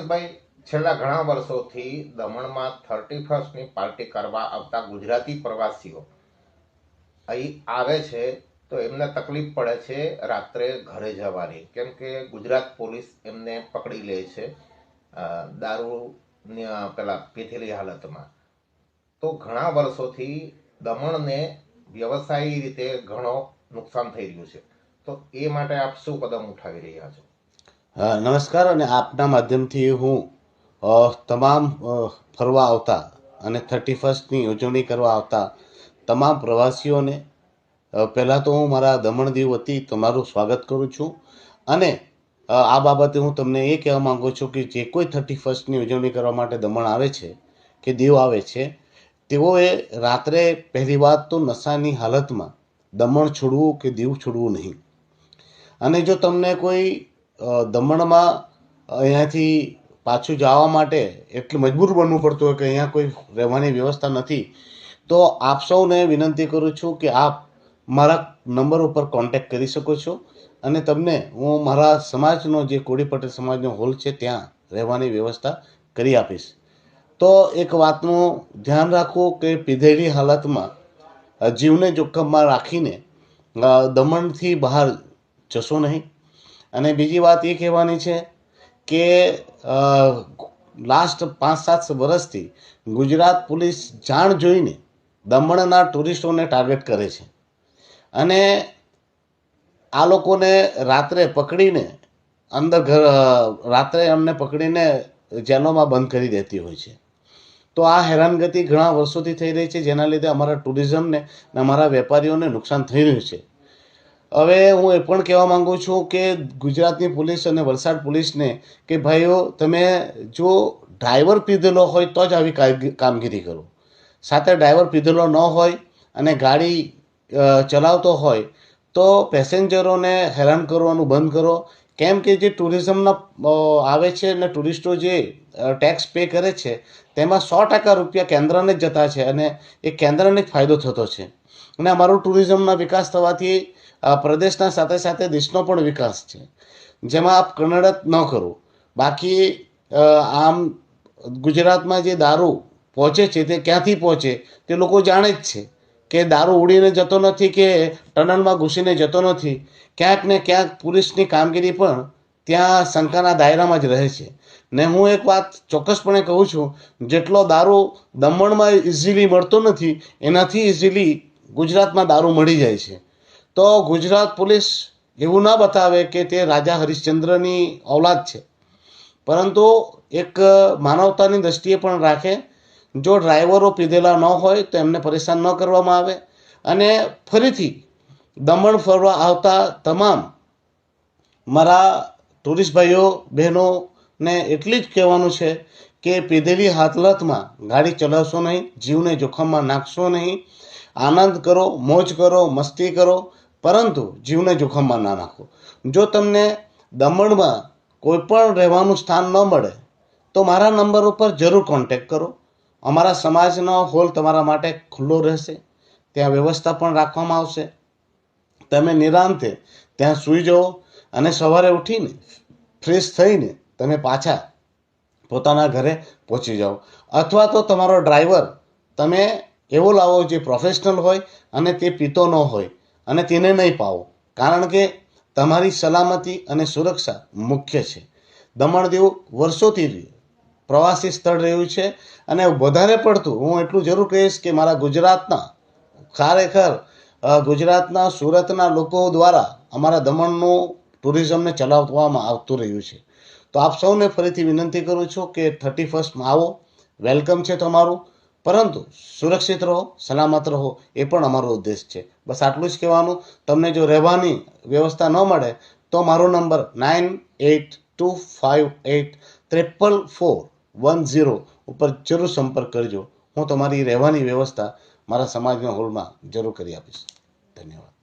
પરેશભાઈ, છેલ્લા ઘણા વર્ષોથી દમણમાં 31st પાર્ટી કરવા આવતા ગુજરાતી પ્રવાસીઓ અહીં આવે છે તો એમને તકલીફ પડે છે રાત્રે ઘરે જવાની, કેમ કે ગુજરાત પોલીસ એમને પકડી લે છે દારૂની પેલા પીધેલી હાલતમાં. તો ઘણા વર્ષોથી દમણને વ્યવસાયી રીતે ઘણો નુકસાન થઈ રહ્યું છે, તો એ માટે આપ શું કદમ ઉઠાવી રહ્યા છો? નમસ્કાર. અને આપના માધ્યમથી હું તમામ ફરવા આવતા અને 31સ્ટની ઉજવણી કરવા આવતા તમામ પ્રવાસીઓને પહેલાં તો હું મારા દમણ દીવ વતી તમારું સ્વાગત કરું છું. અને આ બાબતે હું તમને એ કહેવા માગું છું કે જે કોઈ 31સ્ટની ઉજવણી કરવા માટે દમણ આવે છે કે દીવ આવે છે, તેઓએ રાત્રે પહેલી વાત તો નશાની હાલતમાં દમણ છોડવું કે દીવ છોડવું નહીં. અને જો તમને કોઈ દમણમાં અહીંયાથી પાછું જવા માટે એટલું મજબૂર બનવું પડતું હોય કે અહીંયા કોઈ રહેવાની વ્યવસ્થા નથી, તો આપ સૌને વિનંતી કરું છું કે આપ મારા નંબર ઉપર કોન્ટેક્ટ કરી શકો છો અને તમને હું મારા સમાજનો જે કોળી પટેલ સમાજનો હોલ છે ત્યાં રહેવાની વ્યવસ્થા કરી આપીશ. તો એક વાતનું ધ્યાન રાખવું કે પીધેલી હાલતમાં જીવને જોખમમાં રાખીને દમણથી બહાર જશો નહીં. અને બીજી વાત એ કહેવાની છે કે લાસ્ટ 5-7 વર્ષથી ગુજરાત પોલીસ જાણ જોઈને દમણના ટુરિસ્ટોને ટાર્ગેટ કરે છે અને આ લોકોને રાત્રે પકડીને રાત્રે અમને પકડીને જેલોમાં બંધ કરી દેતી હોય છે. તો આ હેરાનગતિ ઘણા વર્ષોથી થઈ રહી છે, જેના લીધે અમારા ટુરિઝમને અને અમારા વેપારીઓને નુકસાન થઈ રહ્યું છે. હવે હું એ પણ કહેવા માગું છું કે ગુજરાતની પોલીસ અને વલસાડ પોલીસને કે ભાઈઓ, તમે જો ડ્રાઈવર પીધેલો હોય તો જ આવી કામગીરી કરો. સાથે ડ્રાઈવર પીધેલો ન હોય અને ગાડી ચલાવતો હોય તો પેસેન્જરોને હેરાન કરવાનું બંધ કરો. કેમ કે જે ટુરિઝમના આવે છે અને ટુરિસ્ટો જે ટેક્સ પે કરે છે તેમાં 100% રૂપિયા કેન્દ્રને જ જતા છે અને એ કેન્દ્રને જ ફાયદો થતો છે. અને અમારું ટુરિઝમના વિકાસ થવાથી પ્રદેશના સાથે સાથે દેશનો પણ વિકાસ છે, જેમાં આપ કન્નડત ન કરો. બાકી આમ ગુજરાતમાં જે દારૂ પહોંચે છે તે ક્યાંથી પહોંચે તે લોકો જાણે જ છે કે દારૂ ઉડીને જતો નથી કે ટનલમાં ઘૂસીને જતો નથી. ક્યાંક ને ક્યાંક પોલીસની કામગીરી પણ ત્યાં શંકાના દાયરામાં જ રહે છે. ને હું એક વાત ચોક્કસપણે કહું છું, જેટલો દારૂ દમણમાં ઇઝીલી મળતો નથી એનાથી ઇઝીલી ગુજરાતમાં દારૂ મળી જાય છે. તો ગુજરાત પોલીસ એવું ના બતાવે કે તે રાજા હરિશ્ચંદ્રની ઔલાદ છે, પરંતુ એક માનવતાની દ્રષ્ટિએ પણ રાખે. જો ડ્રાઈવરો પીધેલા ન હોય તો એમને પરેશાન ન કરવામાં આવે. અને ફરીથી દમણ ફરવા આવતા તમામ મારા ટુરિસ્ટ ભાઈઓ બહેનોને એટલી જ કહેવાનું છે કે પીધેલી હાલતમાં ગાડી ચલાવશો નહીં, જીવને જોખમમાં નાખશો નહીં. આનંદ કરો, મોજ કરો, મસ્તી કરો, પરંતુ જીવને જોખમમાં ના નાખો. જો તમને દમણમાં કોઈ પણ રહેવાનું સ્થાન ન મળે તો મારા નંબર ઉપર જરૂર કોન્ટેક્ટ કરો. અમારા સમાજનો હોલ તમારા માટે ખુલ્લો રહેશે, ત્યાં વ્યવસ્થા પણ રાખવામાં આવશે. તમે નિરાંતે ત્યાં સૂઈ જાઓ અને સવારે ઉઠીને ફ્રેશ થઈને તમે પાછા પોતાના ઘરે પહોંચી જાઓ. અથવા તો તમારો ડ્રાઈવર તમે એવો લાવો જે પ્રોફેશનલ હોય અને તે પીતો ન હોય અને તેને નહીં પાવો, કારણ કે તમારી સલામતી અને સુરક્ષા મુખ્ય છે. દમણ દીવ વર્ષોથી પ્રવાસી સ્થળ રહ્યું છે અને વધારે પડતું હું એટલું જરૂર કહીશ કે મારા ગુજરાતના ખરેખર ગુજરાતના સુરતના લોકો દ્વારા અમારા દમણનું ટુરિઝમને ચલાવવામાં આવતું રહ્યું છે. તો આપ સૌને ફરીથી વિનંતી કરું છું કે 31સ્ટમાં આવો, વેલકમ છે તમારું, પરંતુ સુરક્ષિત રહો, સલામત રહો, એ પણ અમારો ઉદ્દેશ છે. બસ આટલું જ કહેવાનું. તમને જો રહેવાની વ્યવસ્થા ન મળે તો મારો નંબર 9825844410 ઉપર જરૂર સંપર્ક કરજો. હું તમારી રહેવાની વ્યવસ્થા મારા સમાજના હોલમાં જરૂર કરી આપીશ. ધન્યવાદ.